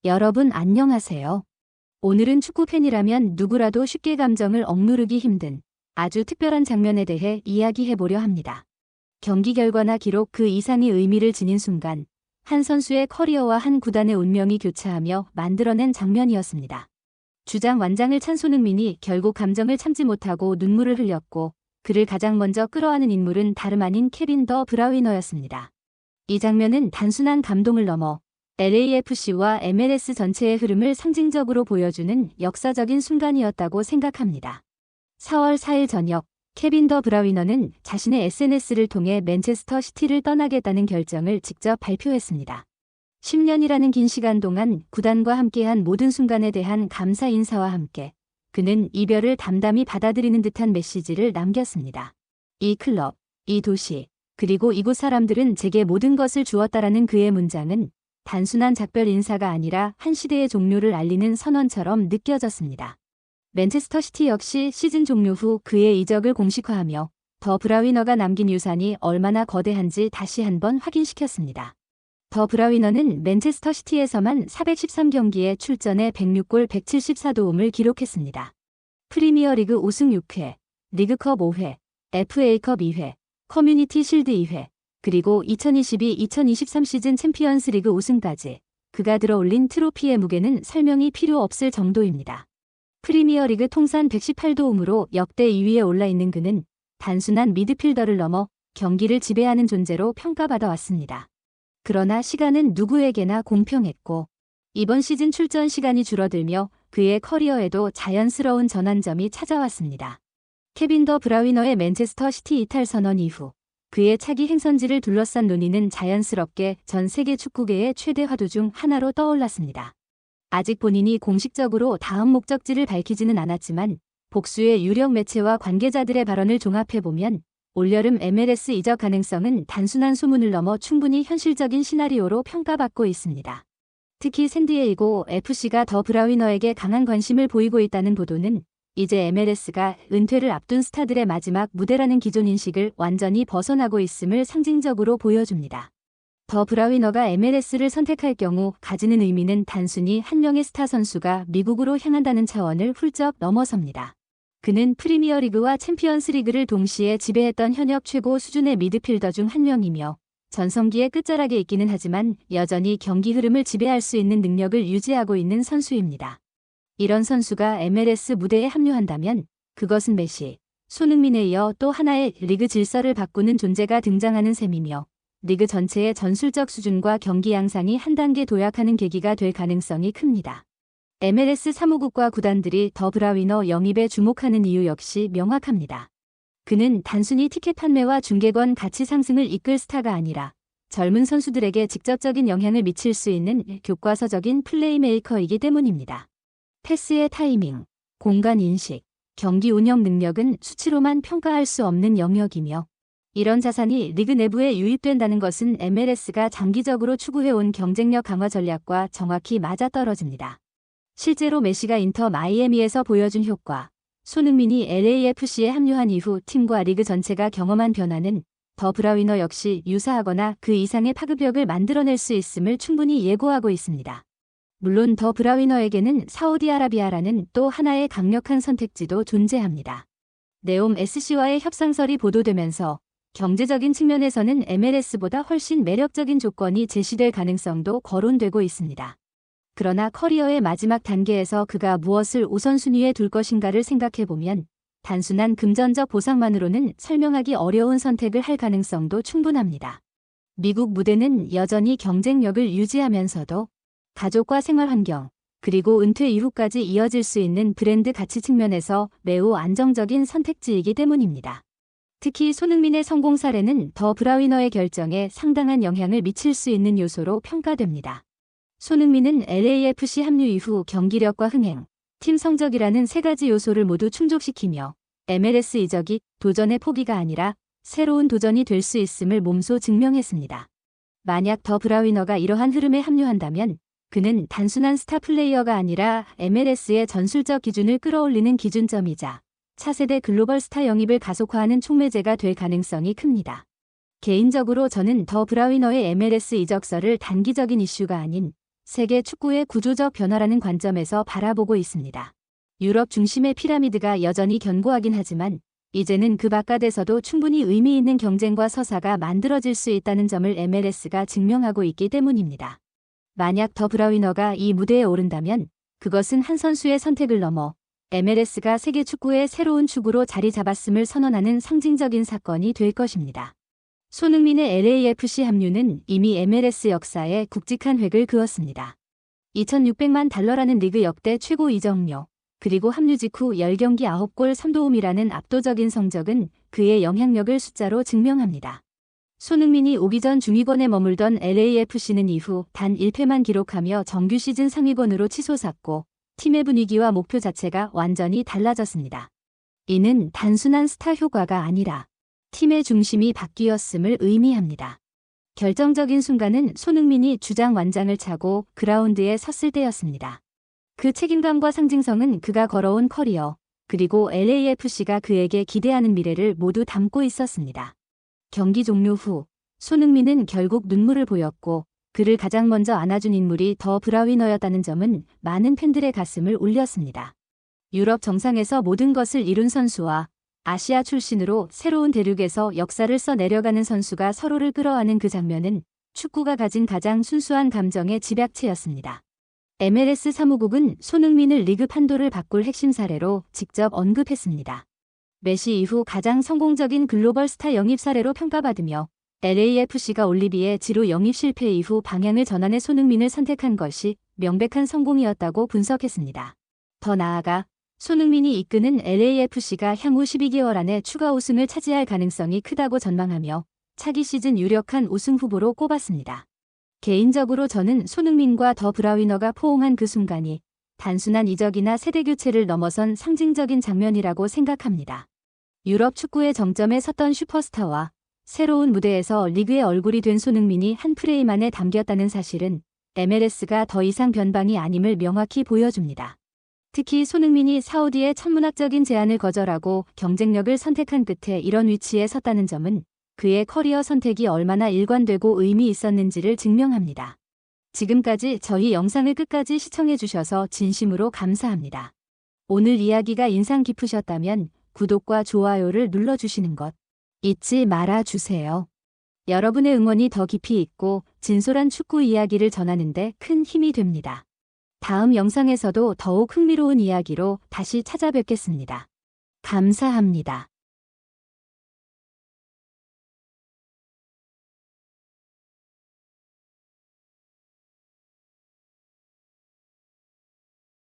여러분 안녕하세요. 오늘은 축구팬이라면 누구라도 쉽게 감정을 억누르기 힘든 아주 특별한 장면에 대해 이야기해보려 합니다. 경기 결과나 기록 그 이상의 의미를 지닌 순간 한 선수의 커리어와 한 구단의 운명이 교차하며 만들어낸 장면이었습니다. 주장 완장을 찬 손흥민이 결국 감정을 참지 못하고 눈물을 흘렸고 그를 가장 먼저 끌어안은 인물은 다름 아닌 케빈 더 브라위너였습니다. 이 장면은 단순한 감동을 넘어 LAFC와 MLS 전체의 흐름을 상징적으로 보여주는 역사적인 순간이었다고 생각합니다. 4월 4일 저녁, 케빈 더 브라위너는 자신의 SNS를 통해 맨체스터 시티를 떠나겠다는 결정을 직접 발표했습니다. 10년이라는 긴 시간 동안 구단과 함께한 모든 순간에 대한 감사 인사와 함께 그는 이별을 담담히 받아들이는 듯한 메시지를 남겼습니다. 이 클럽, 이 도시, 그리고 이곳 사람들은 제게 모든 것을 주었다라는 그의 문장은 단순한 작별 인사가 아니라 한 시대의 종료를 알리는 선언처럼 느껴졌습니다. 맨체스터 시티 역시 시즌 종료 후 그의 이적을 공식화하며 더 브라위너가 남긴 유산이 얼마나 거대한지 다시 한번 확인시켰습니다. 더 브라위너는 맨체스터 시티에서만 413경기에 출전해 106골 174도움을 기록했습니다. 프리미어리그 우승 6회, 리그컵 5회, FA컵 2회, 커뮤니티 실드 2회, 그리고 2022-2023 시즌 챔피언스리그 우승까지 그가 들어올린 트로피의 무게는 설명이 필요 없을 정도입니다. 프리미어리그 통산 118도움으로 역대 2위에 올라있는 그는 단순한 미드필더를 넘어 경기를 지배하는 존재로 평가받아 왔습니다. 그러나 시간은 누구에게나 공평했고 이번 시즌 출전 시간이 줄어들며 그의 커리어에도 자연스러운 전환점이 찾아왔습니다. 케빈 더 브라위너의 맨체스터 시티 이탈 선언 이후 그의 차기 행선지를 둘러싼 논의는 자연스럽게 전 세계 축구계의 최대 화두 중 하나로 떠올랐습니다. 아직 본인이 공식적으로 다음 목적지를 밝히지는 않았지만 복수의 유력 매체와 관계자들의 발언을 종합해보면 올여름 MLS 이적 가능성은 단순한 소문을 넘어 충분히 현실적인 시나리오로 평가받고 있습니다. 특히 샌디에이고 FC가 더 브라위너에게 강한 관심을 보이고 있다는 보도는 이제 MLS가 은퇴를 앞둔 스타들의 마지막 무대라는 기존 인식을 완전히 벗어나고 있음을 상징적으로 보여줍니다. 더 브라위너가 MLS를 선택할 경우 가지는 의미는 단순히 한 명의 스타 선수가 미국으로 향한다는 차원을 훌쩍 넘어섭니다. 그는 프리미어리그와 챔피언스리그를 동시에 지배했던 현역 최고 수준의 미드필더 중 한 명이며 전성기의 끝자락에 있기는 하지만 여전히 경기 흐름을 지배할 수 있는 능력을 유지하고 있는 선수입니다. 이런 선수가 MLS 무대에 합류한다면 그것은 메시, 손흥민에 이어 또 하나의 리그 질서를 바꾸는 존재가 등장하는 셈이며 리그 전체의 전술적 수준과 경기 양상이 한 단계 도약하는 계기가 될 가능성이 큽니다. MLS 사무국과 구단들이 더 브라위너 영입에 주목하는 이유 역시 명확합니다. 그는 단순히 티켓 판매와 중계권 가치 상승을 이끌 스타가 아니라 젊은 선수들에게 직접적인 영향을 미칠 수 있는 교과서적인 플레이메이커이기 때문입니다. 패스의 타이밍, 공간 인식, 경기 운영 능력은 수치로만 평가할 수 없는 영역이며 이런 자산이 리그 내부에 유입된다는 것은 MLS가 장기적으로 추구해온 경쟁력 강화 전략과 정확히 맞아떨어집니다. 실제로 메시가 인터 마이애미에서 보여준 효과, 손흥민이 LAFC에 합류한 이후 팀과 리그 전체가 경험한 변화는 더 브라위너 역시 유사하거나 그 이상의 파급력을 만들어낼 수 있음을 충분히 예고하고 있습니다. 물론 더 브라위너에게는 사우디아라비아라는 또 하나의 강력한 선택지도 존재합니다. 네옴 SC와의 협상설이 보도되면서 경제적인 측면에서는 MLS보다 훨씬 매력적인 조건이 제시될 가능성도 거론되고 있습니다. 그러나 커리어의 마지막 단계에서 그가 무엇을 우선순위에 둘 것인가를 생각해보면 단순한 금전적 보상만으로는 설명하기 어려운 선택을 할 가능성도 충분합니다. 미국 무대는 여전히 경쟁력을 유지하면서도 가족과 생활 환경, 그리고 은퇴 이후까지 이어질 수 있는 브랜드 가치 측면에서 매우 안정적인 선택지이기 때문입니다. 특히 손흥민의 성공 사례는 더 브라위너의 결정에 상당한 영향을 미칠 수 있는 요소로 평가됩니다. 손흥민은 LAFC 합류 이후 경기력과 흥행, 팀 성적이라는 세 가지 요소를 모두 충족시키며 MLS 이적이 도전의 포기가 아니라 새로운 도전이 될 수 있음을 몸소 증명했습니다. 만약 더 브라위너가 이러한 흐름에 합류한다면 그는 단순한 스타 플레이어가 아니라 MLS의 전술적 기준을 끌어올리는 기준점이자 차세대 글로벌 스타 영입을 가속화하는 촉매제가 될 가능성이 큽니다. 개인적으로 저는 더 브라위너의 MLS 이적설을 단기적인 이슈가 아닌 세계 축구의 구조적 변화라는 관점에서 바라보고 있습니다. 유럽 중심의 피라미드가 여전히 견고하긴 하지만 이제는 그 바깥에서도 충분히 의미 있는 경쟁과 서사가 만들어질 수 있다는 점을 MLS가 증명하고 있기 때문입니다. 만약 더 브라위너가 이 무대에 오른다면 그것은 한 선수의 선택을 넘어 MLS가 세계 축구의 새로운 축으로 자리 잡았음을 선언하는 상징적인 사건이 될 것입니다. 손흥민의 LAFC 합류는 이미 MLS 역사에 굵직한 획을 그었습니다. 2,600만 달러라는 리그 역대 최고 이적료, 그리고 합류 직후 10경기 9골 3도움이라는 압도적인 성적은 그의 영향력을 숫자로 증명합니다. 손흥민이 오기 전 중위권에 머물던 LAFC는 이후 단 1패만 기록하며 정규 시즌 상위권으로 치솟았고 팀의 분위기와 목표 자체가 완전히 달라졌습니다. 이는 단순한 스타 효과가 아니라 팀의 중심이 바뀌었음을 의미합니다. 결정적인 순간은 손흥민이 주장 완장을 차고 그라운드에 섰을 때였습니다. 그 책임감과 상징성은 그가 걸어온 커리어, 그리고 LAFC가 그에게 기대하는 미래를 모두 담고 있었습니다. 경기 종료 후 손흥민은 결국 눈물을 보였고 그를 가장 먼저 안아준 인물이 더 브라위너였다는 점은 많은 팬들의 가슴을 울렸습니다. 유럽 정상에서 모든 것을 이룬 선수와 아시아 출신으로 새로운 대륙에서 역사를 써내려가는 선수가 서로를 끌어안은 그 장면은 축구가 가진 가장 순수한 감정의 집약체였습니다. MLS 사무국은 손흥민을 리그 판도를 바꿀 핵심 사례로 직접 언급했습니다. 메시 이후 가장 성공적인 글로벌 스타 영입 사례로 평가받으며 LAFC가 올리비에 지루 영입 실패 이후 방향을 전환해 손흥민을 선택한 것이 명백한 성공이었다고 분석했습니다. 더 나아가 손흥민이 이끄는 LAFC가 향후 12개월 안에 추가 우승을 차지할 가능성이 크다고 전망하며 차기 시즌 유력한 우승 후보로 꼽았습니다. 개인적으로 저는 손흥민과 더 브라위너가 포옹한 그 순간이 단순한 이적이나 세대 교체를 넘어선 상징적인 장면이라고 생각합니다. 유럽 축구의 정점에 섰던 슈퍼스타와 새로운 무대에서 리그의 얼굴이 된 손흥민이 한 프레임 안에 담겼다는 사실은 MLS가 더 이상 변방이 아님을 명확히 보여줍니다. 특히 손흥민이 사우디의 천문학적인 제안을 거절하고 경쟁력을 선택한 끝에 이런 위치에 섰다는 점은 그의 커리어 선택이 얼마나 일관되고 의미 있었는지를 증명합니다. 지금까지 저희 영상을 끝까지 시청해주셔서 진심으로 감사합니다. 오늘 이야기가 인상 깊으셨다면 구독과 좋아요를 눌러주시는 것 잊지 말아주세요. 여러분의 응원이 더 깊이 있고 진솔한 축구 이야기를 전하는 데 큰 힘이 됩니다. 다음 영상에서도 더욱 흥미로운 이야기로 다시 찾아뵙겠습니다. 감사합니다.